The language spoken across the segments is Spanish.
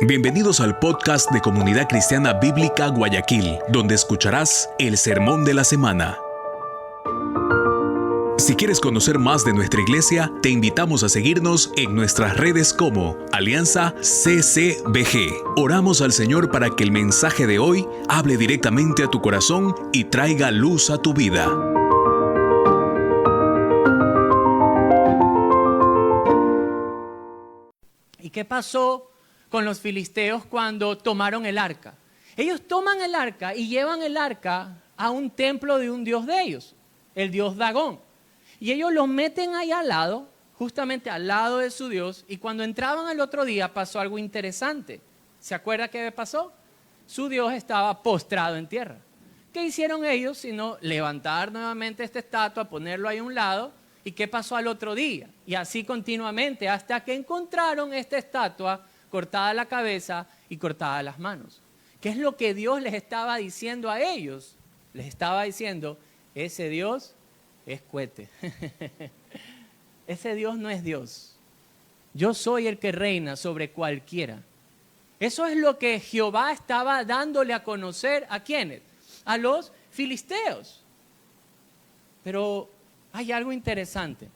Bienvenidos al podcast de Comunidad Cristiana Bíblica Guayaquil, donde escucharás el Sermón de la Semana. Si quieres conocer más de nuestra iglesia, te invitamos a seguirnos en nuestras redes como Alianza CCBG. Oramos al Señor para que el mensaje de hoy hable directamente a tu corazón y traiga luz a tu vida. ¿Y qué pasó con los filisteos cuando tomaron el arca? Ellos toman el arca y llevan el arca a un templo de un dios de ellos, el dios Dagón. Y ellos lo meten ahí al lado, justamente al lado de su dios, y cuando entraban al otro día pasó algo interesante. ¿Se acuerda qué pasó? Su dios estaba postrado en tierra. ¿Qué hicieron ellos sino levantar nuevamente esta estatua, ponerlo ahí a un lado? ¿Y qué pasó al otro día? Y así continuamente, hasta que encontraron esta estatua cortada la cabeza y cortada las manos. ¿Qué es lo que Dios les estaba diciendo a ellos? Les estaba diciendo, ese Dios es cuete. Ese Dios no es Dios. Yo soy el que reina sobre cualquiera. Eso es lo que Jehová estaba dándole a conocer ¿a quiénes? A los filisteos. Pero hay algo interesante.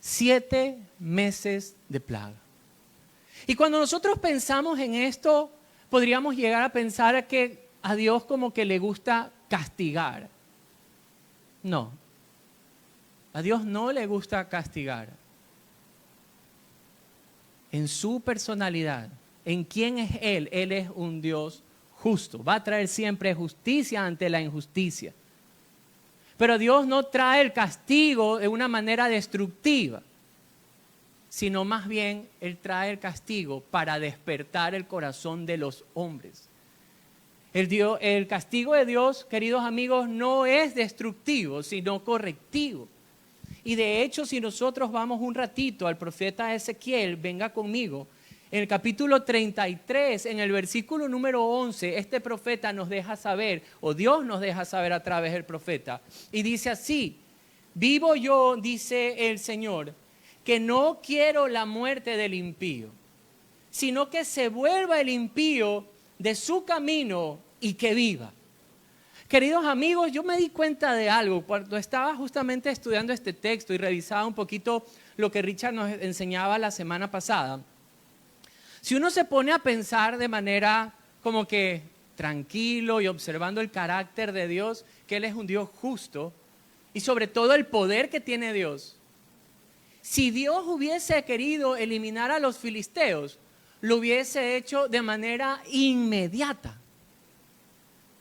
7 meses de plaga. Y cuando nosotros pensamos en esto, podríamos llegar a pensar que a Dios como que le gusta castigar. No, a Dios no le gusta castigar. En su personalidad, en quién es Él es un Dios justo. Va a traer siempre justicia ante la injusticia. Pero Dios no trae el castigo de una manera destructiva, sino más bien Él trae el castigo para despertar el corazón de los hombres. El castigo de Dios, queridos amigos, no es destructivo, sino correctivo. Y de hecho, si nosotros vamos un ratito al profeta Ezequiel, venga conmigo, en el capítulo 33, en el versículo número 11, este profeta nos deja saber, o Dios nos deja saber a través del profeta, y dice así: vivo yo, dice el Señor, que no quiero la muerte del impío, sino que se vuelva el impío de su camino y que viva. Queridos amigos, yo me di cuenta de algo cuando estaba justamente estudiando este texto y revisaba un poquito lo que Richard nos enseñaba la semana pasada. Si uno se pone a pensar de manera como que tranquilo y observando el carácter de Dios, que Él es un Dios justo y sobre todo el poder que tiene Dios. Si Dios hubiese querido eliminar a los filisteos, lo hubiese hecho de manera inmediata.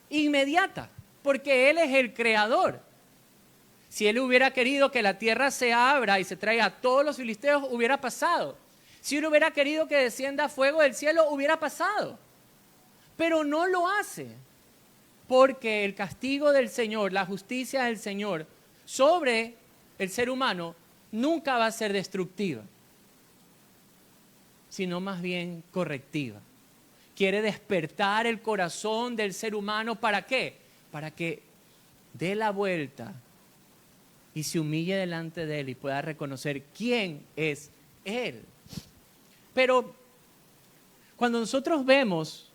Inmediata, porque Él es el creador. Si Él hubiera querido que la tierra se abra y se traiga a todos los filisteos, hubiera pasado. Si Él hubiera querido que descienda fuego del cielo, hubiera pasado. Pero no lo hace, porque el castigo del Señor, la justicia del Señor sobre el ser humano nunca va a ser destructiva, sino más bien correctiva. Quiere despertar el corazón del ser humano, ¿para qué? Para que dé la vuelta y se humille delante de Él y pueda reconocer quién es Él. Pero cuando nosotros vemos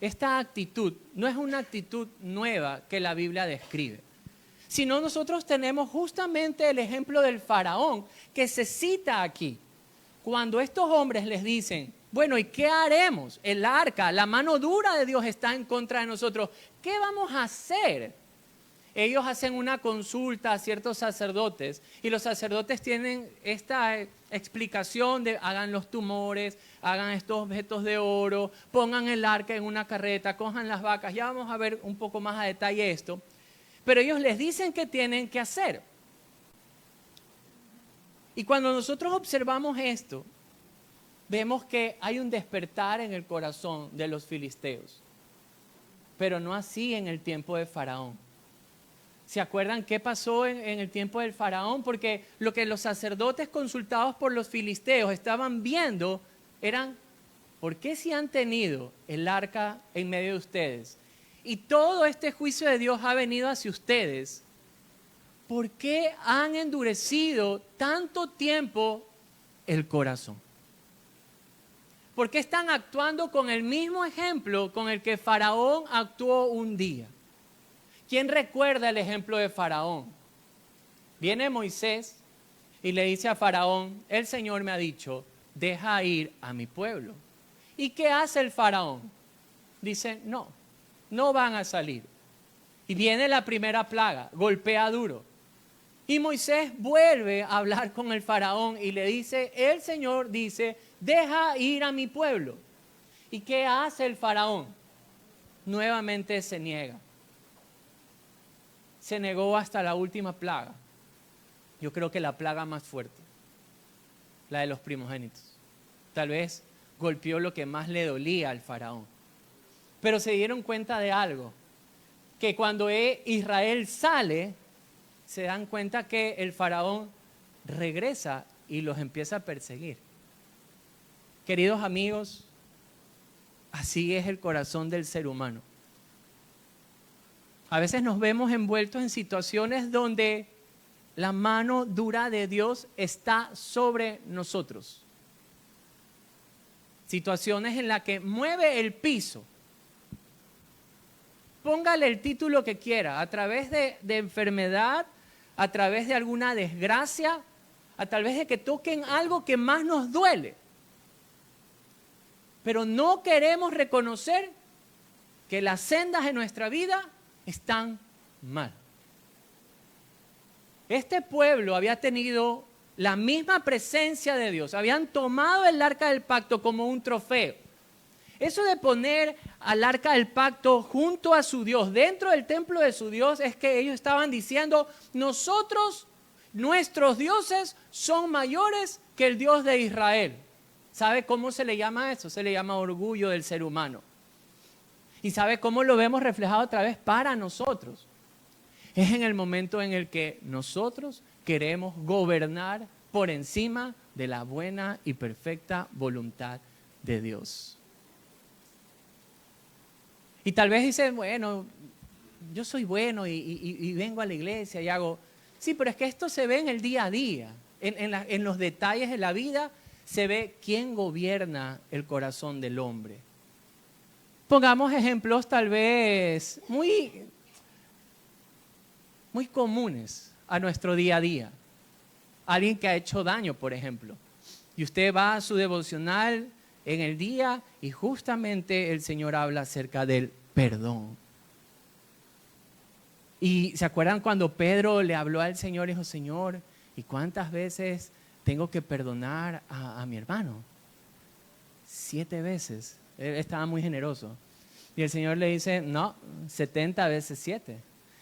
esta actitud, no es una actitud nueva que la Biblia describe, sino nosotros tenemos justamente el ejemplo del faraón que se cita aquí. Cuando estos hombres les dicen, bueno, ¿y qué haremos? El arca, la mano dura de Dios está en contra de nosotros. ¿Qué vamos a hacer? Ellos hacen una consulta a ciertos sacerdotes y los sacerdotes tienen esta explicación de hagan los tumores, hagan estos objetos de oro, pongan el arca en una carreta, cojan las vacas. Ya vamos a ver un poco más a detalle esto. Pero ellos les dicen qué tienen que hacer. Y cuando nosotros observamos esto, vemos que hay un despertar en el corazón de los filisteos. Pero no así en el tiempo de Faraón. ¿Se acuerdan qué pasó en el tiempo del faraón? Porque lo que los sacerdotes consultados por los filisteos estaban viendo eran, ¿por qué si han tenido el arca en medio de ustedes? Y todo este juicio de Dios ha venido hacia ustedes. ¿Por qué han endurecido tanto tiempo el corazón? ¿Por qué están actuando con el mismo ejemplo con el que Faraón actuó un día? ¿Quién recuerda el ejemplo de Faraón? Viene Moisés y le dice a Faraón, el Señor me ha dicho, deja ir a mi pueblo. ¿Y qué hace el Faraón? Dice, no van a salir. Y viene la primera plaga, golpea duro. Y Moisés vuelve a hablar con el Faraón y le dice, el Señor dice, deja ir a mi pueblo. ¿Y qué hace el Faraón? Nuevamente se niega. Se negó hasta la última plaga. Yo creo que la plaga más fuerte, la de los primogénitos. Tal vez golpeó lo que más le dolía al Faraón. Pero se dieron cuenta de algo, que cuando Israel sale, se dan cuenta que el Faraón regresa y los empieza a perseguir. Queridos amigos, así es el corazón del ser humano. A veces nos vemos envueltos en situaciones donde la mano dura de Dios está sobre nosotros. Situaciones en las que mueve el piso. Póngale el título que quiera, a través de enfermedad, a través de alguna desgracia, a través de que toquen algo que más nos duele. Pero no queremos reconocer que las sendas de nuestra vida están mal. Este pueblo había tenido la misma presencia de Dios, habían tomado el arca del pacto como un trofeo. Eso de poner al arca del pacto junto a su Dios, dentro del templo de su Dios, es que ellos estaban diciendo, nuestros dioses son mayores que el Dios de Israel. ¿Sabe cómo se le llama eso? Se le llama orgullo del ser humano. ¿Y sabe cómo lo vemos reflejado otra vez para nosotros? Es en el momento en el que nosotros queremos gobernar por encima de la buena y perfecta voluntad de Dios. Y tal vez dicen, bueno, yo soy bueno y vengo a la iglesia y hago... Sí, pero es que esto se ve en el día a día, en los detalles de la vida se ve quién gobierna el corazón del hombre. Pongamos ejemplos tal vez muy comunes a nuestro día a día. Alguien que ha hecho daño, por ejemplo. Y usted va a su devocional en el día y justamente el Señor habla acerca del perdón. Y ¿se acuerdan cuando Pedro le habló al Señor y dijo, Señor, ¿y cuántas veces tengo que perdonar a mi hermano? 7 veces. Él estaba muy generoso. Y el Señor le dice, no, 70 veces 7.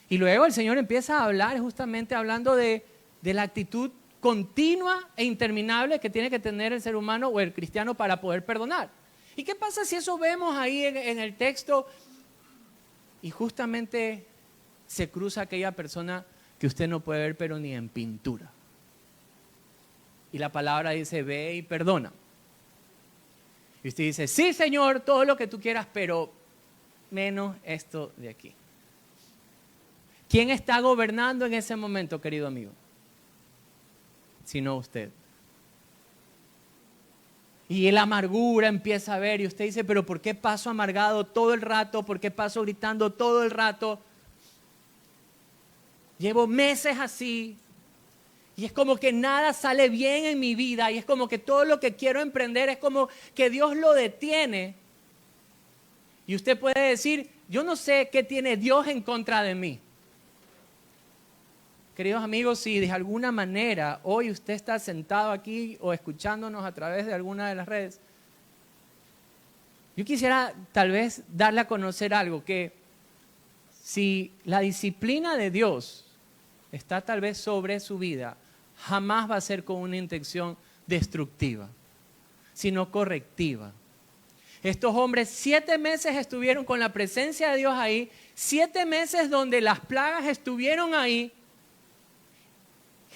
Y luego el Señor empieza a hablar justamente hablando de la actitud continua e interminable que tiene que tener el ser humano o el cristiano para poder perdonar. ¿Y qué pasa si eso vemos ahí en el texto y justamente se cruza aquella persona que usted no puede ver pero ni en pintura? Y la palabra dice, ve y perdona. Y usted dice, sí Señor, todo lo que tú quieras, pero menos esto de aquí. ¿Quién está gobernando en ese momento, querido amigo? Sino usted. Y la amargura empieza a ver y usted dice, pero ¿por qué paso amargado todo el rato? ¿Por qué paso gritando todo el rato? Llevo meses así y es como que nada sale bien en mi vida y es como que todo lo que quiero emprender es como que Dios lo detiene. Y usted puede decir, yo no sé qué tiene Dios en contra de mí. Queridos amigos, si de alguna manera hoy usted está sentado aquí o escuchándonos a través de alguna de las redes, yo quisiera tal vez darle a conocer algo, que si la disciplina de Dios está tal vez sobre su vida, jamás va a ser con una intención destructiva, sino correctiva. Estos hombres 7 meses estuvieron con la presencia de Dios ahí, 7 meses donde las plagas estuvieron ahí.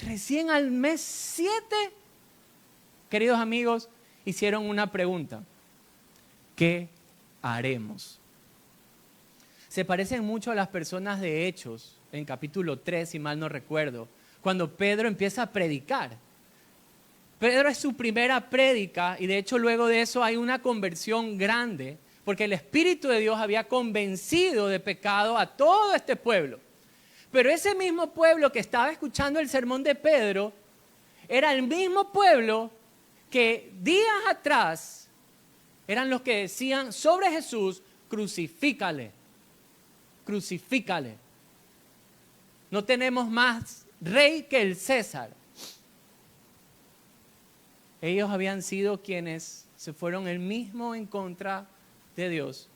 Recién al mes 7, queridos amigos, hicieron una pregunta. ¿Qué haremos? Se parecen mucho a las personas de Hechos, en capítulo 3, si mal no recuerdo, cuando Pedro empieza a predicar. Pedro es su primera prédica y de hecho luego de eso hay una conversión grande porque el Espíritu de Dios había convencido de pecado a todo este pueblo. Pero ese mismo pueblo que estaba escuchando el sermón de Pedro era el mismo pueblo que días atrás eran los que decían sobre Jesús: crucifícale, crucifícale. No tenemos más rey que el César. Ellos habían sido quienes se fueron el mismo en contra de Dios.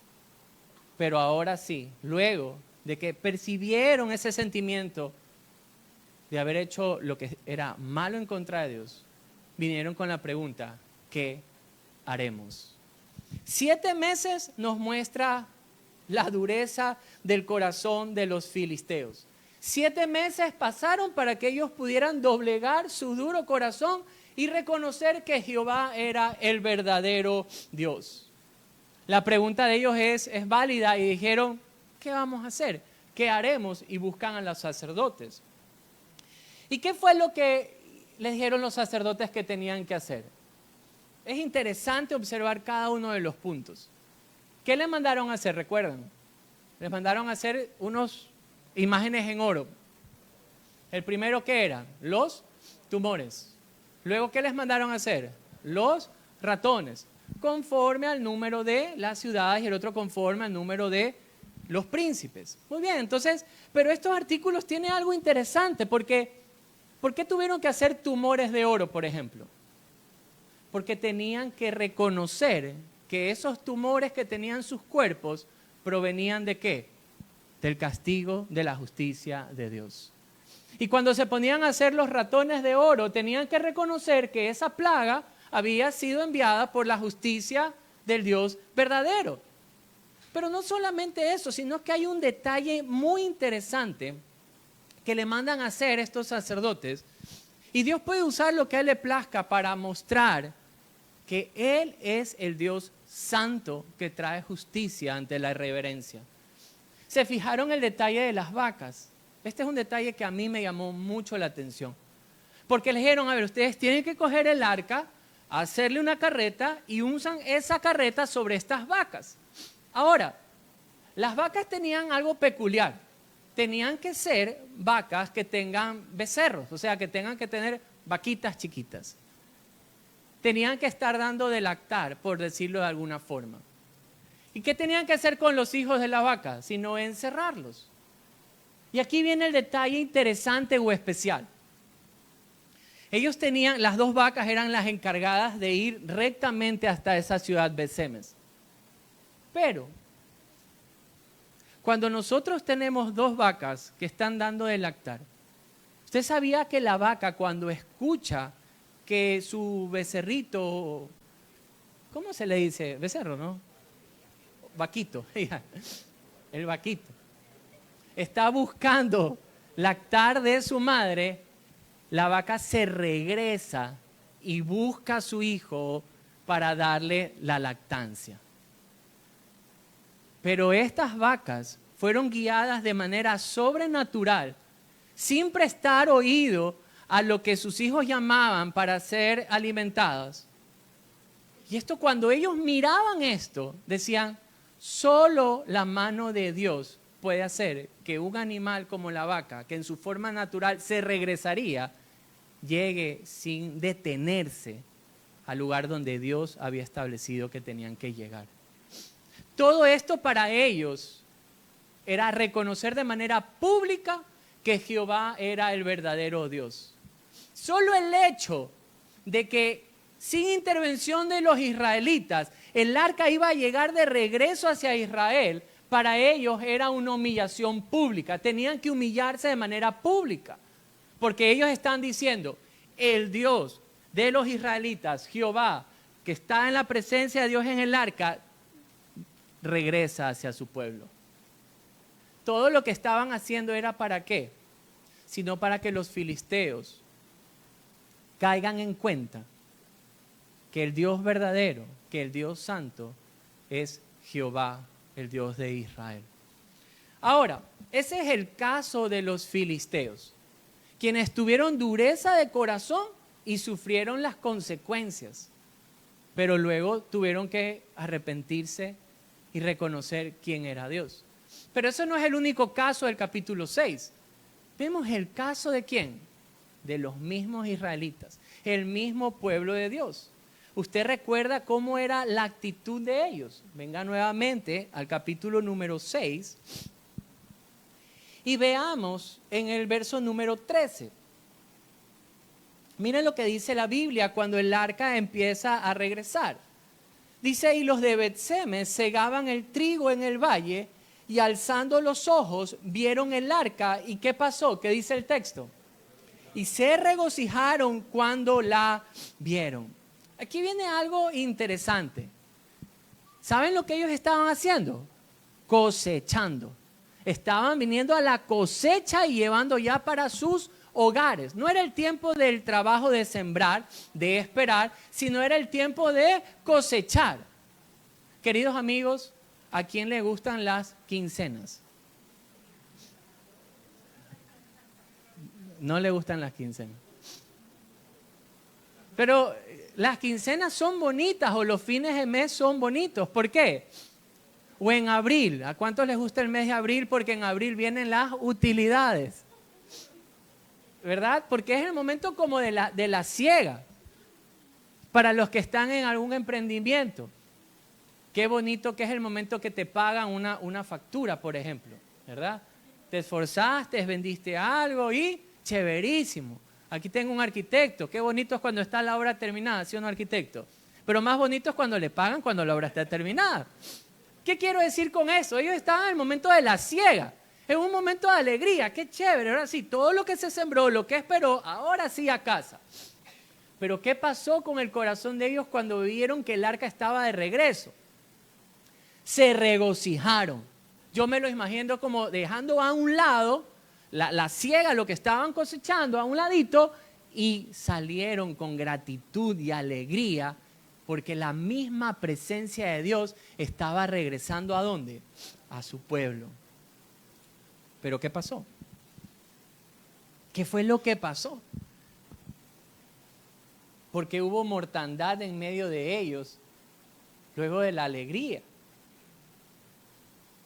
Pero ahora sí, luego de que percibieron ese sentimiento de haber hecho lo que era malo en contra de Dios, vinieron con la pregunta: ¿qué haremos? 7 meses nos muestra la dureza del corazón de los filisteos. 7 meses pasaron para que ellos pudieran doblegar su duro corazón y reconocer que Jehová era el verdadero Dios. La pregunta de ellos es válida y dijeron: ¿qué vamos a hacer? ¿Qué haremos? Y buscan a los sacerdotes. ¿Y qué fue lo que les dijeron los sacerdotes que tenían que hacer? Es interesante observar cada uno de los puntos. ¿Qué les mandaron a hacer? ¿Recuerdan? Les mandaron a hacer unas imágenes en oro. El primero, ¿qué eran? Los tumores. Luego, ¿qué les mandaron a hacer? Los ratones, conforme al número de las ciudades, y el otro conforme al número de los príncipes. Muy bien, entonces, pero estos artículos tienen algo interesante, porque ¿por qué tuvieron que hacer tumores de oro, por ejemplo? Porque tenían que reconocer que esos tumores que tenían sus cuerpos provenían ¿de qué? Del castigo de la justicia de Dios. Y cuando se ponían a hacer los ratones de oro, tenían que reconocer que esa plaga había sido enviada por la justicia del Dios verdadero. Pero no solamente eso, sino que hay un detalle muy interesante que le mandan a hacer estos sacerdotes. Y Dios puede usar lo que a Él le plazca para mostrar que Él es el Dios santo que trae justicia ante la irreverencia. ¿Se fijaron el detalle de las vacas? Este es un detalle que a mí me llamó mucho la atención. Porque le dijeron: a ver, ustedes tienen que coger el arca, hacerle una carreta y usan esa carreta sobre estas vacas. Ahora, las vacas tenían algo peculiar. Tenían que ser vacas que tengan becerros, o sea, que tengan que tener vaquitas chiquitas. Tenían que estar dando de lactar, por decirlo de alguna forma. ¿Y qué tenían que hacer con los hijos de la vaca? Sino encerrarlos. Y aquí viene el detalle interesante o especial. Ellos tenían, las 2 vacas eran las encargadas de ir rectamente hasta esa ciudad Betsemes. Pero cuando nosotros tenemos 2 vacas que están dando de lactar, ¿usted sabía que la vaca, cuando escucha que su becerrito, ¿cómo se le dice? Becerro, ¿no? Vaquito, el vaquito, está buscando lactar de su madre, la vaca se regresa y busca a su hijo para darle la lactancia? Pero estas vacas fueron guiadas de manera sobrenatural, sin prestar oído a lo que sus hijos llamaban para ser alimentadas. Y esto, cuando ellos miraban esto, decían: solo la mano de Dios puede hacer que un animal como la vaca, que en su forma natural se regresaría, llegue sin detenerse al lugar donde Dios había establecido que tenían que llegar. Todo esto para ellos era reconocer de manera pública que Jehová era el verdadero Dios. Solo el hecho de que sin intervención de los israelitas, el arca iba a llegar de regreso hacia Israel, para ellos era una humillación pública. Tenían que humillarse de manera pública, porque ellos están diciendo: el Dios de los israelitas, Jehová, que está en la presencia de Dios en el arca, regresa hacia su pueblo. Todo lo que estaban haciendo era ¿para qué? Sino para que los filisteos caigan en cuenta que el Dios verdadero, que el Dios santo es Jehová, el Dios de Israel. Ahora, ese es el caso de los filisteos, quienes tuvieron dureza de corazón y sufrieron las consecuencias, pero luego tuvieron que arrepentirse y reconocer quién era Dios. Pero eso no es el único caso del capítulo 6. Vemos el caso de ¿quién? De los mismos israelitas, el mismo pueblo de Dios. ¿Usted recuerda cómo era la actitud de ellos? Venga nuevamente al capítulo número 6 y veamos en el verso número 13. Miren lo que dice la Biblia cuando el arca empieza a regresar. Dice, y los de Bet-Semes segaban el trigo en el valle y alzando los ojos vieron el arca. ¿Y qué pasó? ¿Qué dice el texto? Y se regocijaron cuando la vieron. Aquí viene algo interesante. ¿Saben lo que ellos estaban haciendo? Cosechando. Estaban viniendo a la cosecha y llevando ya para sus hogares. No era el tiempo del trabajo de sembrar, de esperar, sino era el tiempo de cosechar. Queridos amigos, ¿a quién le gustan las quincenas? No le gustan las quincenas. Pero las quincenas son bonitas o los fines de mes son bonitos. ¿Por qué? O en abril. ¿A cuántos les gusta el mes de abril? Porque en abril vienen las utilidades. ¿Verdad? Porque es el momento como de la siega. Para los que están en algún emprendimiento. Qué bonito que es el momento que te pagan una factura, por ejemplo. ¿Verdad? Te esforzaste, vendiste algo y chéverísimo. Aquí tengo un arquitecto. Qué bonito es cuando está la obra terminada, ¿sí o no, arquitecto? Pero más bonito es cuando le pagan cuando la obra está terminada. ¿Qué quiero decir con eso? Ellos estaban en el momento de la siega. Es un momento de alegría. Qué chévere. Ahora sí, todo lo que se sembró, lo que esperó, ahora sí a casa. Pero ¿qué pasó con el corazón de ellos cuando vieron que el arca estaba de regreso? Se regocijaron. Yo me lo imagino como dejando a un lado la siega, lo que estaban cosechando a un ladito, y salieron con gratitud y alegría porque la misma presencia de Dios estaba regresando ¿a dónde? A su pueblo. ¿Pero qué pasó? ¿Qué fue lo que pasó? Porque hubo mortandad en medio de ellos luego de la alegría.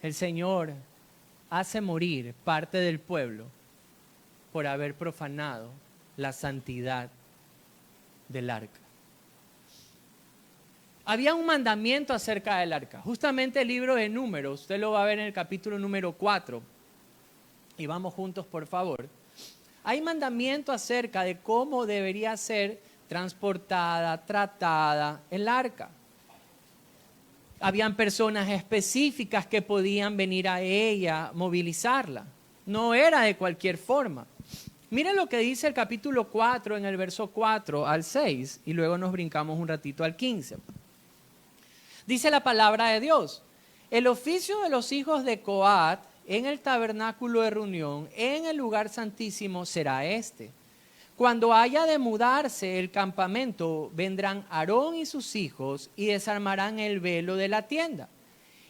El Señor hace morir parte del pueblo por haber profanado la santidad del arca. Había un mandamiento acerca del arca. Justamente el libro de Números, usted lo va a ver en el capítulo número 4. Y vamos juntos, por favor. Hay mandamiento acerca de cómo debería ser transportada, tratada el arca. Habían personas específicas que podían venir a ella, movilizarla. No era de cualquier forma. Miren lo que dice el capítulo 4 en el verso 4 al 6 y luego nos brincamos un ratito al 15. Dice la palabra de Dios: el oficio de los hijos de Coat en el tabernáculo de reunión, en el lugar santísimo, será este. Cuando haya de mudarse el campamento, vendrán Aarón y sus hijos y desarmarán el velo de la tienda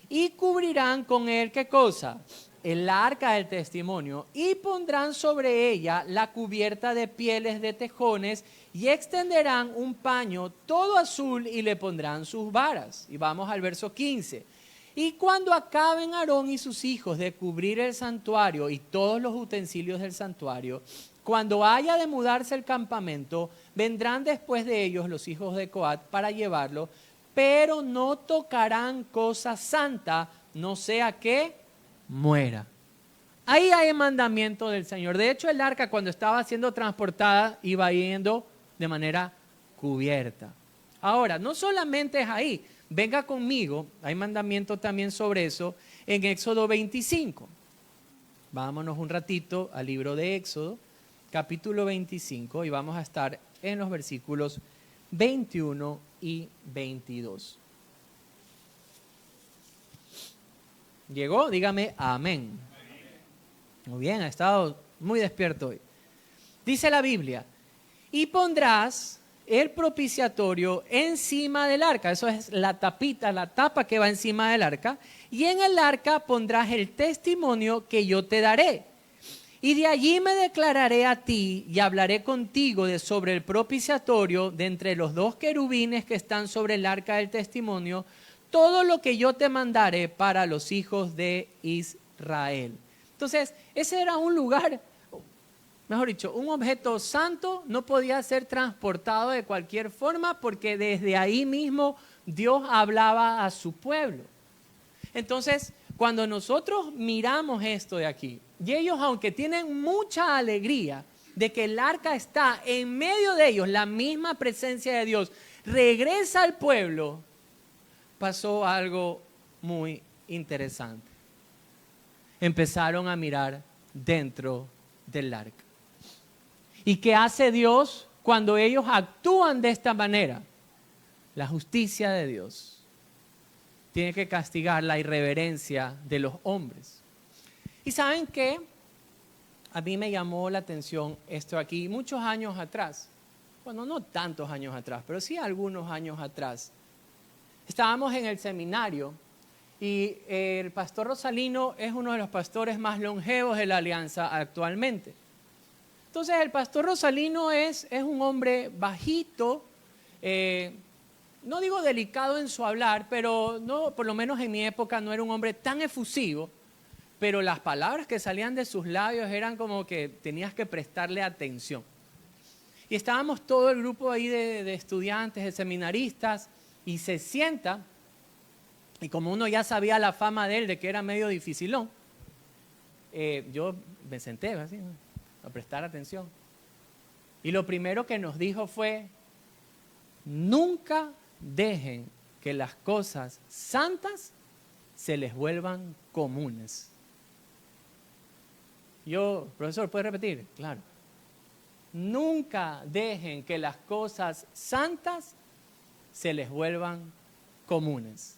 y cubrirán con él, ¿qué cosa? El arca del testimonio, y pondrán sobre ella la cubierta de pieles de tejones y extenderán un paño todo azul y le pondrán sus varas. Y vamos al verso 15. Y cuando acaben Aarón y sus hijos de cubrir el santuario y todos los utensilios del santuario, cuando haya de mudarse el campamento, vendrán después de ellos los hijos de Coat para llevarlo, pero no tocarán cosa santa, no sea que muera. Ahí hay el mandamiento del Señor. De hecho, el arca cuando estaba siendo transportada iba yendo de manera cubierta. Ahora, no solamente es ahí. Venga conmigo, hay mandamiento también sobre eso en Éxodo 25. Vámonos un ratito al libro de Éxodo, capítulo 25, y vamos a estar en los versículos 21 y 22. ¿Llegó? Dígame amén. Muy bien, ha estado muy despierto hoy. Dice la Biblia: y pondrás el propiciatorio encima del arca. Eso es la tapita, la tapa que va encima del arca. Y en el arca pondrás el testimonio que yo te daré. Y de allí me declararé a ti y hablaré contigo sobre el propiciatorio de entre los dos querubines que están sobre el arca del testimonio, todo lo que yo te mandaré para los hijos de Israel. Entonces, ese era un lugar, mejor dicho, un objeto santo, no podía ser transportado de cualquier forma porque desde ahí mismo Dios hablaba a su pueblo. Entonces, cuando nosotros miramos esto de aquí, y ellos, aunque tienen mucha alegría de que el arca está en medio de ellos, la misma presencia de Dios, regresa al pueblo, pasó algo muy interesante. Empezaron a mirar dentro del arca. ¿Y qué hace Dios cuando ellos actúan de esta manera? La justicia de Dios tiene que castigar la irreverencia de los hombres. ¿Y saben qué? A mí me llamó la atención esto aquí muchos años atrás. Bueno, no tantos años atrás, pero sí algunos años atrás. Estábamos en el seminario y el pastor Rosalino es uno de los pastores más longevos de la Alianza actualmente. Entonces el pastor Rosalino es un hombre bajito, no digo delicado en su hablar, pero no, por lo menos en mi época no era un hombre tan efusivo, pero las palabras que salían de sus labios eran como que tenías que prestarle atención. Y estábamos todo el grupo ahí de estudiantes, de seminaristas, y se sienta, y como uno ya sabía la fama de él, de que era medio dificilón, yo me senté así, a prestar atención. Y lo primero que nos dijo fue: nunca dejen que las cosas santas se les vuelvan comunes. Yo, profesor, ¿puede repetir? Claro. Nunca dejen que las cosas santas se les vuelvan comunes.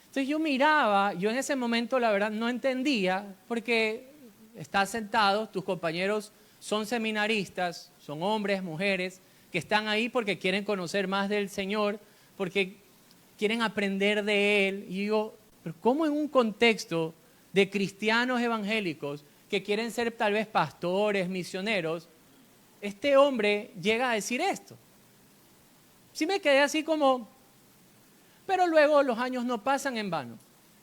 Entonces yo miraba, yo en ese momento la verdad no entendía, porque estás sentado, tus compañeros son seminaristas, son hombres, mujeres, que están ahí porque quieren conocer más del Señor, porque quieren aprender de Él. Y digo, pero ¿cómo en un contexto de cristianos evangélicos que quieren ser tal vez pastores, misioneros, este hombre llega a decir esto? Sí me quedé así como, pero luego los años no pasan en vano.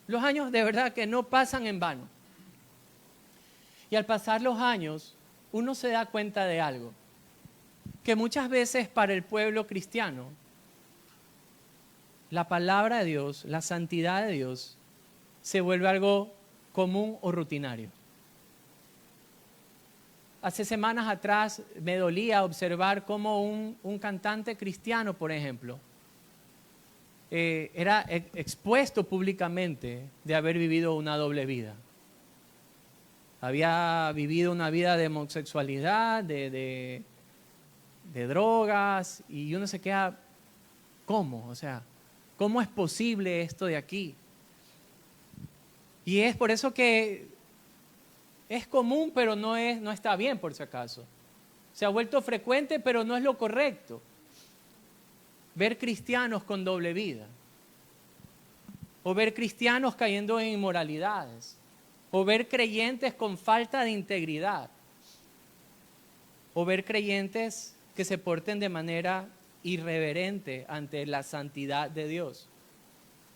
Los años de verdad que no pasan en vano. Y al pasar los años, uno se da cuenta de algo, que muchas veces para el pueblo cristiano, la palabra de Dios, la santidad de Dios, se vuelve algo común o rutinario. Hace semanas atrás me dolía observar cómo un cantante cristiano, por ejemplo, era expuesto públicamente de haber vivido una doble vida. Había vivido una vida de homosexualidad, de drogas, y uno se queda, ¿cómo? O sea, ¿cómo es posible esto de aquí? Y es por eso que es común, pero no está bien, por si acaso. Se ha vuelto frecuente, pero no es lo correcto. Ver cristianos con doble vida, o ver cristianos cayendo en inmoralidades, o ver creyentes con falta de integridad, o ver creyentes que se porten de manera irreverente ante la santidad de Dios.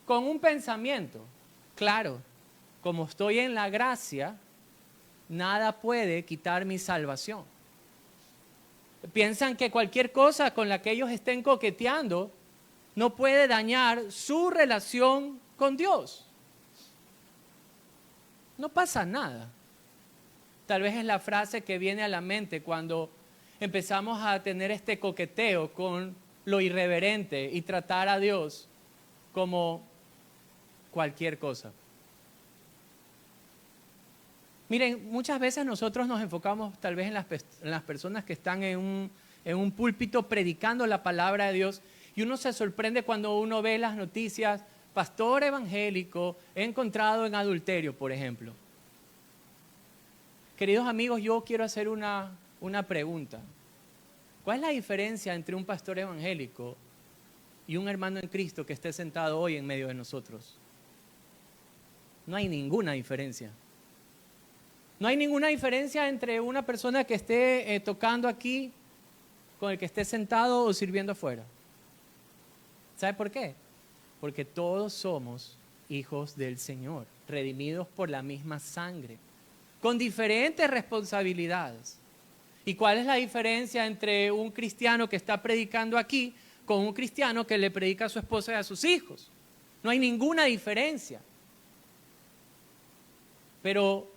Con un pensamiento, claro, como estoy en la gracia, nada puede quitar mi salvación. Piensan que cualquier cosa con la que ellos estén coqueteando no puede dañar su relación con Dios. No pasa nada. Tal vez es la frase que viene a la mente cuando empezamos a tener este coqueteo con lo irreverente y tratar a Dios como cualquier cosa. Miren, muchas veces nosotros nos enfocamos tal vez en las personas que están en un púlpito predicando la palabra de Dios, y uno se sorprende cuando uno ve las noticias: pastor evangélico encontrado en adulterio, por ejemplo. Queridos amigos, yo quiero hacer una pregunta. ¿Cuál es la diferencia entre un pastor evangélico y un hermano en Cristo que esté sentado hoy en medio de nosotros? No hay ninguna diferencia. No hay ninguna diferencia entre una persona que esté tocando aquí con el que esté sentado o sirviendo afuera. ¿Sabe por qué? Porque todos somos hijos del Señor, redimidos por la misma sangre, con diferentes responsabilidades. ¿Y cuál es la diferencia entre un cristiano que está predicando aquí con un cristiano que le predica a su esposa y a sus hijos? No hay ninguna diferencia. Pero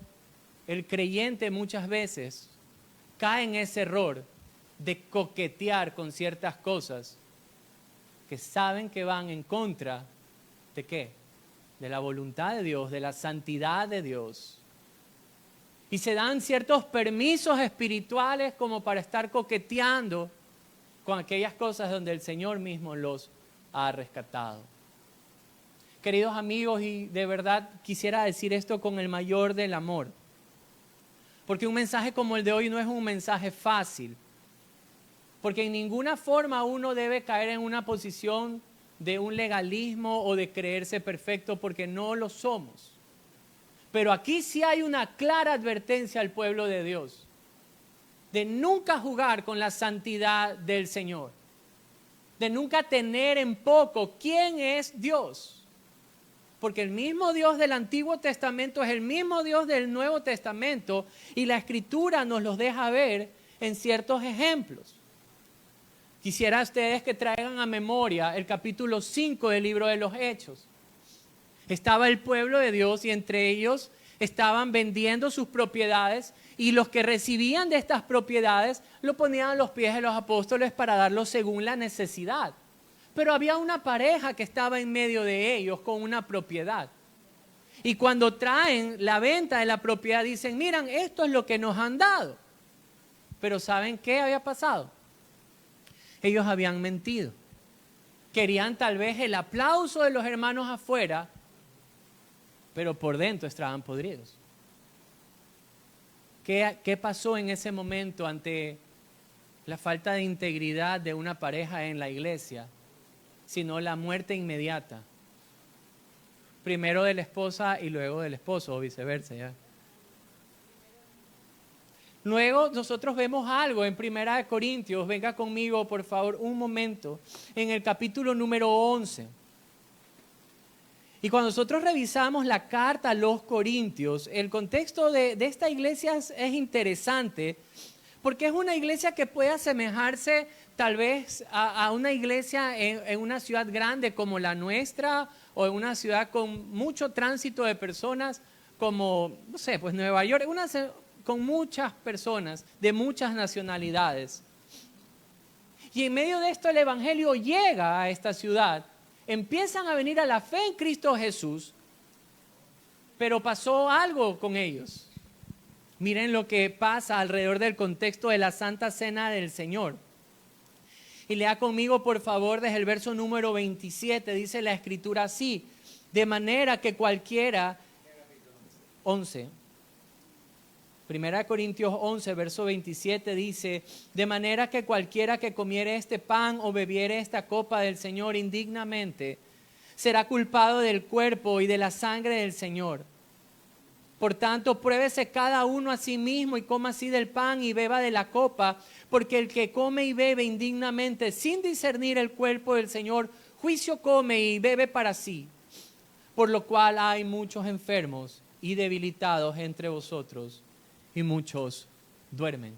el creyente muchas veces cae en ese error de coquetear con ciertas cosas que saben que van en contra ¿de qué? De la voluntad de Dios, de la santidad de Dios. Y se dan ciertos permisos espirituales como para estar coqueteando con aquellas cosas donde el Señor mismo los ha rescatado. Queridos amigos, y de verdad quisiera decir esto con el mayor del amor, porque un mensaje como el de hoy no es un mensaje fácil, porque en ninguna forma uno debe caer en una posición de un legalismo o de creerse perfecto, porque no lo somos. Pero aquí sí hay una clara advertencia al pueblo de Dios, de nunca jugar con la santidad del Señor, de nunca tener en poco quién es Dios. Porque el mismo Dios del Antiguo Testamento es el mismo Dios del Nuevo Testamento y la Escritura nos los deja ver en ciertos ejemplos. Quisiera a ustedes que traigan a memoria el capítulo 5 del libro de los Hechos. Estaba el pueblo de Dios y entre ellos estaban vendiendo sus propiedades y los que recibían de estas propiedades lo ponían a los pies de los apóstoles para darlos según la necesidad. Pero había una pareja que estaba en medio de ellos con una propiedad. Y cuando traen la venta de la propiedad dicen, miren, esto es lo que nos han dado. Pero ¿saben qué había pasado? Ellos habían mentido. Querían tal vez el aplauso de los hermanos afuera, pero por dentro estaban podridos. ¿Qué pasó en ese momento ante la falta de integridad de una pareja en la iglesia? Sino la muerte inmediata. Primero de la esposa y luego del esposo, o viceversa. ¿Ya? Luego nosotros vemos algo en 1 Corintios, venga conmigo por favor un momento, en el capítulo número 11. Y cuando nosotros revisamos la carta a los Corintios, el contexto de esta iglesia es interesante, porque es una iglesia que puede asemejarse tal vez a una iglesia en una ciudad grande como la nuestra o en una ciudad con mucho tránsito de personas como, no sé, pues Nueva York, con muchas personas de muchas nacionalidades. Y en medio de esto el evangelio llega a esta ciudad, empiezan a venir a la fe en Cristo Jesús, pero pasó algo con ellos. Miren lo que pasa alrededor del contexto de la Santa Cena del Señor. Y lea conmigo, por favor, desde el verso número 27, dice la Escritura así, de manera que cualquiera, 11, 1 Corintios 11, verso 27 dice, de manera que cualquiera que comiere este pan o bebiere esta copa del Señor indignamente, será culpado del cuerpo y de la sangre del Señor. Por tanto, pruébese cada uno a sí mismo y coma así del pan y beba de la copa, porque el que come y bebe indignamente sin discernir el cuerpo del Señor, juicio come y bebe para sí. Por lo cual hay muchos enfermos y debilitados entre vosotros y muchos duermen.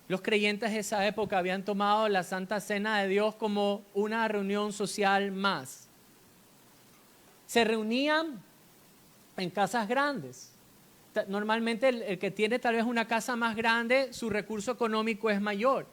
Los creyentes de esa época habían tomado la Santa Cena de Dios como una reunión social más. Se reunían en casas grandes. Normalmente el que tiene tal vez una casa más grande, su recurso económico es mayor.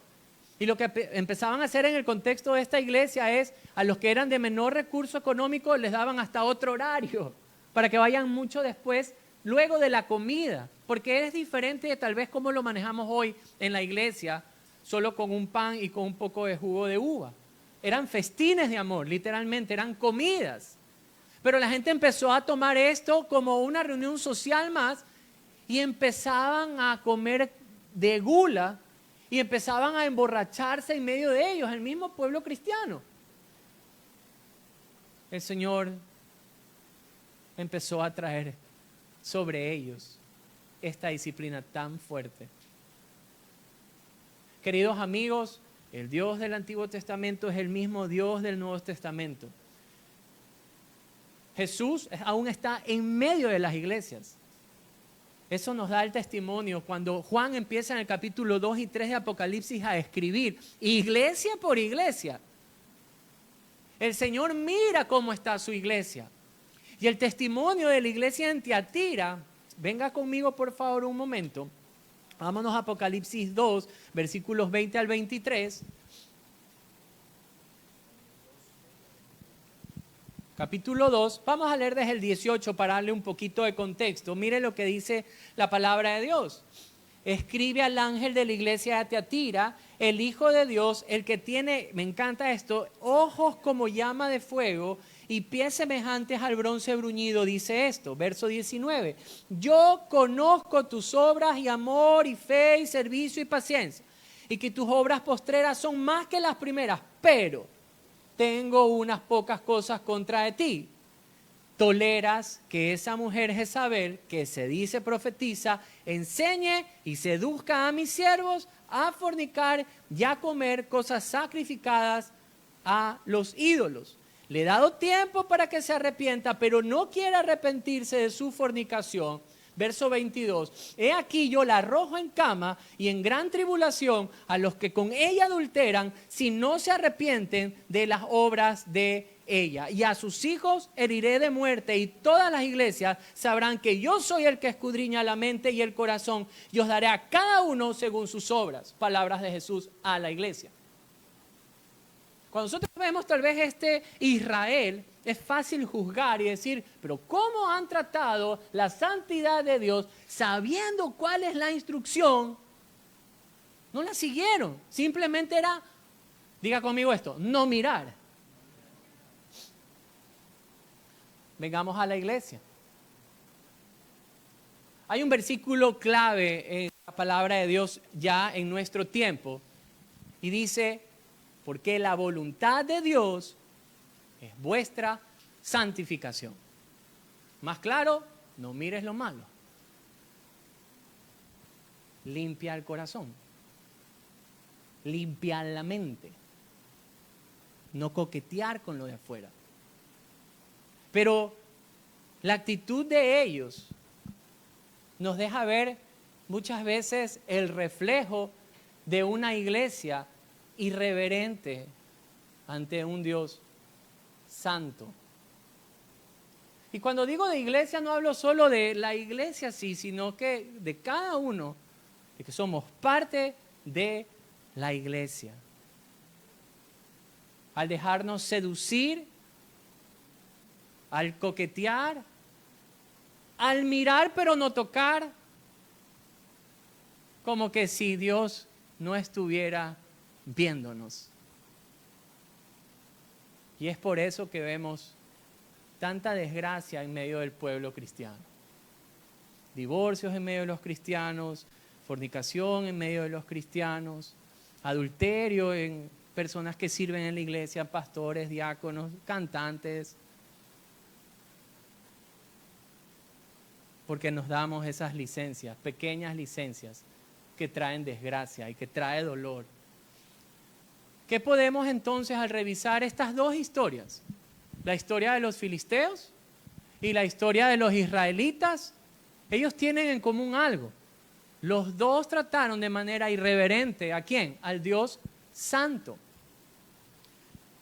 Y lo que empezaban a hacer en el contexto de esta iglesia es, a los que eran de menor recurso económico les daban hasta otro horario, para que vayan mucho después, luego de la comida. Porque es diferente de tal vez como lo manejamos hoy en la iglesia, solo con un pan y con un poco de jugo de uva. Eran festines de amor, literalmente, eran comidas. Pero la gente empezó a tomar esto como una reunión social más y empezaban a comer de gula y empezaban a emborracharse en medio de ellos, el mismo pueblo cristiano. El Señor empezó a traer sobre ellos esta disciplina tan fuerte? Queridos amigos, el Dios del Antiguo Testamento es el mismo Dios del Nuevo Testamento. Jesús aún está en medio de las iglesias. Eso nos da el testimonio cuando Juan empieza en el capítulo 2 y 3 de Apocalipsis a escribir, iglesia por iglesia. El Señor mira cómo está su iglesia. Y el testimonio de la iglesia en Tiatira, venga conmigo por favor un momento. Vámonos a Apocalipsis 2, versículos 20 al 23. Capítulo 2, vamos a leer desde el 18 para darle un poquito de contexto. Mire lo que dice la palabra de Dios. Escribe al ángel de la iglesia de Tiatira, el Hijo de Dios, el que tiene, me encanta esto, ojos como llama de fuego y pies semejantes al bronce bruñido, dice esto, verso 19. Yo conozco tus obras y amor y fe y servicio y paciencia, y que tus obras postreras son más que las primeras, pero tengo unas pocas cosas contra de ti. Toleras que esa mujer Jezabel, que se dice profetiza, enseñe y seduzca a mis siervos a fornicar y a comer cosas sacrificadas a los ídolos. Le he dado tiempo para que se arrepienta, pero no quiere arrepentirse de su fornicación. Verso 22, he aquí yo la arrojo en cama y en gran tribulación a los que con ella adulteran, si no se arrepienten de las obras de ella. Y a sus hijos heriré de muerte, y todas las iglesias sabrán que yo soy el que escudriña la mente y el corazón, y os daré a cada uno según sus obras. Palabras de Jesús a la iglesia. Cuando nosotros vemos tal vez este Israel, es fácil juzgar y decir, pero ¿cómo han tratado la santidad de Dios sabiendo cuál es la instrucción? No la siguieron, simplemente era, diga conmigo esto, no mirar. Vengamos a la iglesia. Hay un versículo clave en la palabra de Dios ya en nuestro tiempo y dice, porque la voluntad de Dios es vuestra santificación. Más claro, no mires lo malo. Limpia el corazón. Limpia la mente. No coquetear con lo de afuera. Pero la actitud de ellos nos deja ver muchas veces el reflejo de una iglesia irreverente ante un Dios santo. Y cuando digo de iglesia no hablo solo de la iglesia, sí, sino que de cada uno, de que somos parte de la iglesia. Al dejarnos seducir, al coquetear, al mirar pero no tocar, como que si Dios no estuviera viéndonos. Y es por eso que vemos tanta desgracia en medio del pueblo cristiano. Divorcios en medio de los cristianos, fornicación en medio de los cristianos, adulterio en personas que sirven en la iglesia, pastores, diáconos, cantantes. Porque nos damos esas licencias, pequeñas licencias que traen desgracia y que trae dolor. ¿Qué podemos entonces al revisar estas dos historias? La historia de los filisteos y la historia de los israelitas. Ellos tienen en común algo. Los dos trataron de manera irreverente. ¿A quién? Al Dios santo.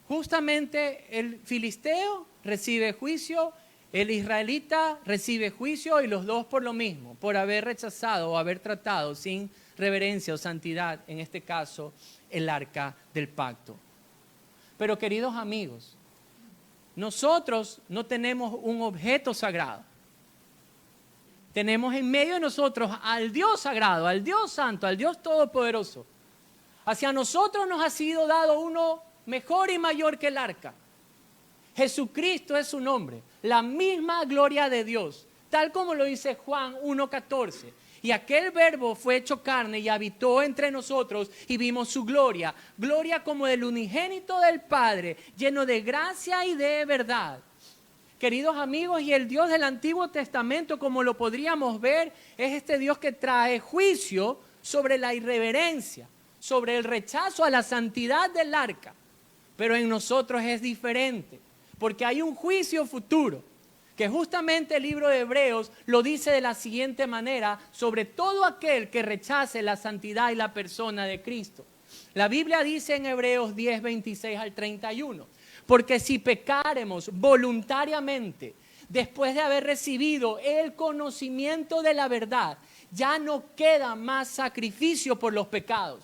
Justamente el filisteo recibe juicio, el israelita recibe juicio y los dos por lo mismo, por haber rechazado o haber tratado sin reverencia o santidad, en este caso, el arca del pacto. Pero queridos amigos, nosotros no tenemos un objeto sagrado. Tenemos en medio de nosotros al Dios sagrado, al Dios santo, al Dios todopoderoso. Hacia nosotros nos ha sido dado uno mejor y mayor que el arca. Jesucristo es su nombre, la misma gloria de Dios, tal como lo dice Juan 1:14. Y aquel verbo fue hecho carne y habitó entre nosotros y vimos su gloria, gloria como del unigénito del Padre, lleno de gracia y de verdad. Queridos amigos, y el Dios del Antiguo Testamento, como lo podríamos ver, es este Dios que trae juicio sobre la irreverencia, sobre el rechazo a la santidad del arca. Pero en nosotros es diferente, porque hay un juicio futuro, que justamente el libro de Hebreos lo dice de la siguiente manera, sobre todo aquel que rechace la santidad y la persona de Cristo. La Biblia dice en Hebreos 10, 26 al 31, porque si pecáremos voluntariamente, después de haber recibido el conocimiento de la verdad, ya no queda más sacrificio por los pecados,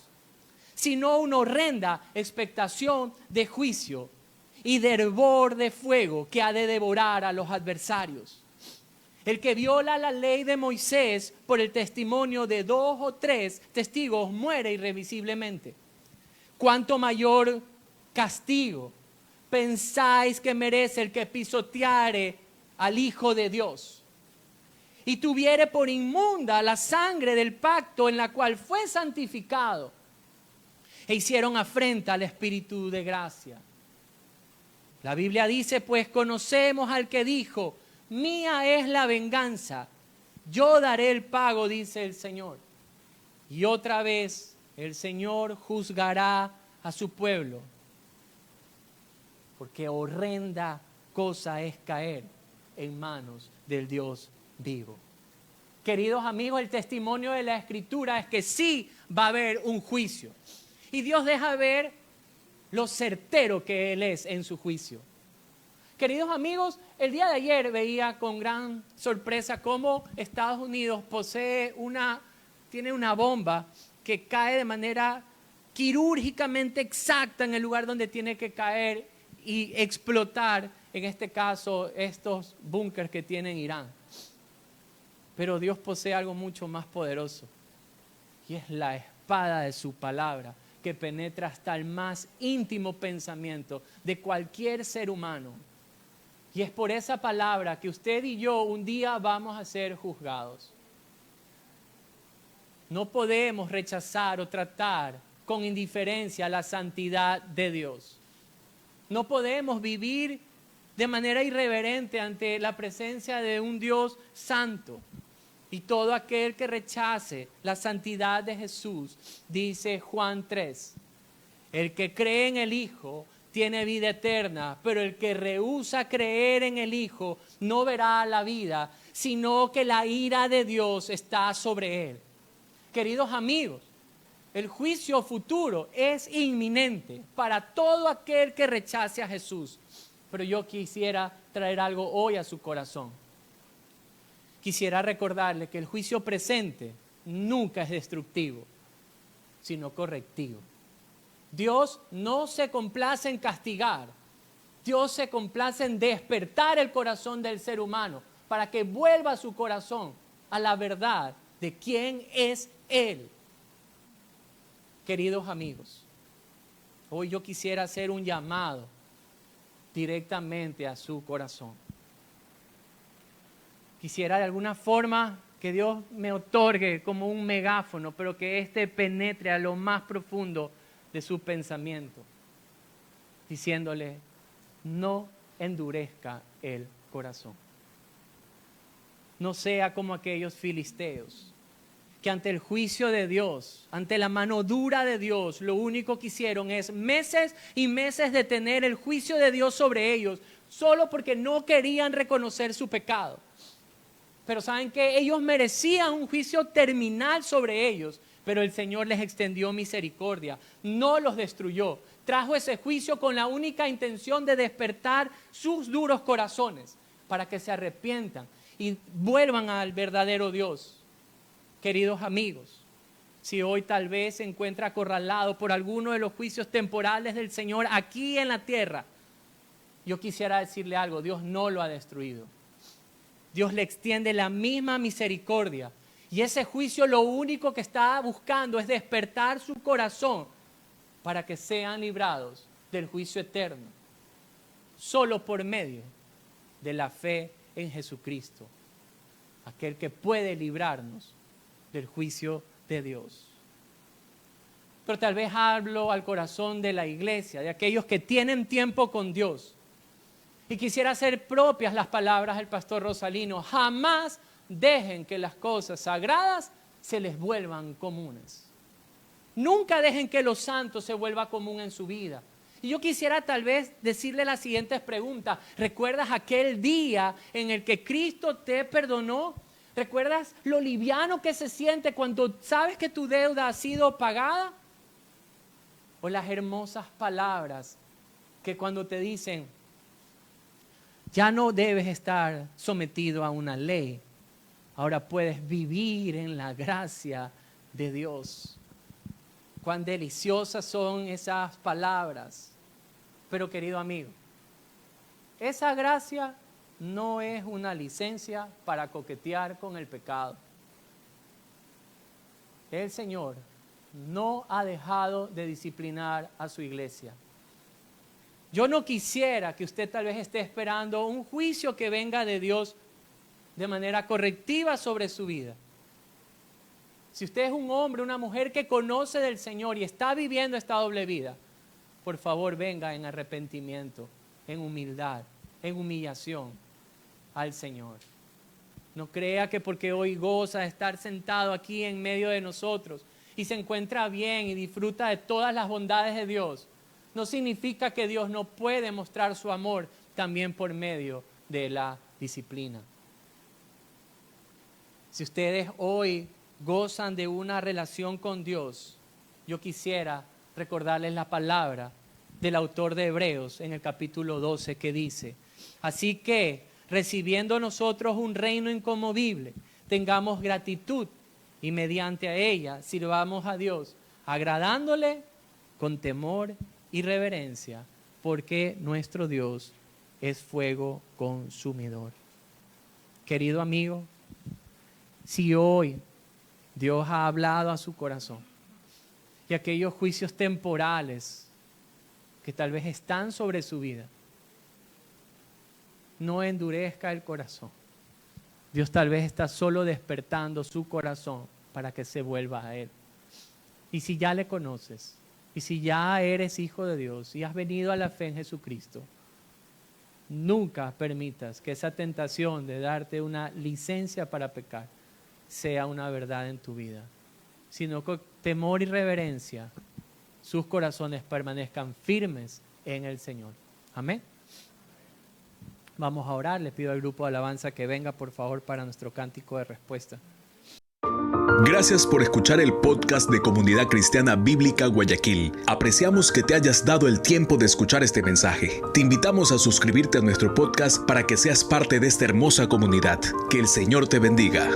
sino una horrenda expectación de juicio y de hervor de fuego que ha de devorar a los adversarios. El que viola la ley de Moisés por el testimonio de 2 o 3 testigos muere irrevisiblemente. ¿Cuánto mayor castigo pensáis que merece el que pisoteare al Hijo de Dios y tuviere por inmunda la sangre del pacto en la cual fue santificado e hicieron afrenta al Espíritu de gracia? La Biblia dice, pues conocemos al que dijo, mía es la venganza, yo daré el pago, dice el Señor. Y otra vez el Señor juzgará a su pueblo, porque horrenda cosa es caer en manos del Dios vivo. Queridos amigos, el testimonio de la Escritura es que sí va a haber un juicio. Y Dios deja ver lo certero que Él es en su juicio. Queridos amigos, el día de ayer veía con gran sorpresa cómo Estados Unidos tiene una bomba que cae de manera quirúrgicamente exacta en el lugar donde tiene que caer y explotar, en este caso, estos búnkers que tiene en Irán. Pero Dios posee algo mucho más poderoso, y es la espada de su palabra, que penetra hasta el más íntimo pensamiento de cualquier ser humano. Y es por esa palabra que usted y yo un día vamos a ser juzgados. No podemos rechazar o tratar con indiferencia la santidad de Dios. No podemos vivir de manera irreverente ante la presencia de un Dios santo. Y todo aquel que rechace la santidad de Jesús, dice Juan 3, el que cree en el Hijo tiene vida eterna, pero el que rehúsa creer en el Hijo no verá la vida, sino que la ira de Dios está sobre él. Queridos amigos, el juicio futuro es inminente para todo aquel que rechace a Jesús. Pero yo quisiera traer algo hoy a su corazón. Quisiera recordarle que el juicio presente nunca es destructivo, sino correctivo. Dios no se complace en castigar. Dios se complace en despertar el corazón del ser humano para que vuelva su corazón a la verdad de quién es Él. Queridos amigos, hoy yo quisiera hacer un llamado directamente a su corazón. Quisiera de alguna forma que Dios me otorgue como un megáfono, pero que éste penetre a lo más profundo de su pensamiento, diciéndole, no endurezca el corazón. No sea como aquellos filisteos, que ante el juicio de Dios, ante la mano dura de Dios, lo único que hicieron es meses y meses de tener el juicio de Dios sobre ellos, solo porque no querían reconocer su pecado. Pero saben que ellos merecían un juicio terminal sobre ellos, pero el Señor les extendió misericordia, no los destruyó. Trajo ese juicio con la única intención de despertar sus duros corazones para que se arrepientan y vuelvan al verdadero Dios. Queridos amigos, si hoy tal vez se encuentra acorralado por alguno de los juicios temporales del Señor aquí en la tierra, yo quisiera decirle algo, Dios no lo ha destruido. Dios le extiende la misma misericordia. Y ese juicio lo único que está buscando es despertar su corazón para que sean librados del juicio eterno. Solo por medio de la fe en Jesucristo. Aquel que puede librarnos del juicio de Dios. Pero tal vez hablo al corazón de la iglesia, de aquellos que tienen tiempo con Dios Y quisiera hacer propias las palabras del pastor Rosalino. Jamás dejen que las cosas sagradas se les vuelvan comunes. Nunca dejen que lo santo se vuelva común en su vida. Y yo quisiera tal vez decirle las siguientes preguntas. ¿Recuerdas aquel día en el que Cristo te perdonó? ¿Recuerdas lo liviano que se siente cuando sabes que tu deuda ha sido pagada? ¿O las hermosas palabras que cuando te dicen, ya no debes estar sometido a una ley, ahora puedes vivir en la gracia de Dios? Cuán deliciosas son esas palabras. Pero querido amigo, esa gracia no es una licencia para coquetear con el pecado. El Señor no ha dejado de disciplinar a su iglesia. Yo no quisiera que usted tal vez esté esperando un juicio que venga de Dios de manera correctiva sobre su vida. Si usted es un hombre, una mujer que conoce del Señor y está viviendo esta doble vida, por favor venga en arrepentimiento, en humildad, en humillación al Señor. No crea que porque hoy goza de estar sentado aquí en medio de nosotros y se encuentra bien y disfruta de todas las bondades de Dios, no significa que Dios no puede mostrar su amor también por medio de la disciplina. Si ustedes hoy gozan de una relación con Dios, yo quisiera recordarles la palabra del autor de Hebreos en el capítulo 12 que dice: así que, recibiendo nosotros un reino inconmovible, tengamos gratitud y mediante a ella sirvamos a Dios, agradándole con temor y reverencia, porque nuestro Dios es fuego consumidor. Querido amigo, si hoy Dios ha hablado a su corazón y aquellos juicios temporales que tal vez están sobre su vida, no endurezca el corazón. Dios tal vez está solo despertando su corazón para que se vuelva a Él. Y si ya le conoces, y si ya eres hijo de Dios y has venido a la fe en Jesucristo, nunca permitas que esa tentación de darte una licencia para pecar sea una verdad en tu vida, sino con temor y reverencia sus corazones permanezcan firmes en el Señor. Amén. Vamos a orar. Le pido al grupo de alabanza que venga, por favor, para nuestro cántico de respuesta. Gracias por escuchar el podcast de Comunidad Cristiana Bíblica Guayaquil. Apreciamos que te hayas dado el tiempo de escuchar este mensaje. Te invitamos a suscribirte a nuestro podcast para que seas parte de esta hermosa comunidad. Que el Señor te bendiga.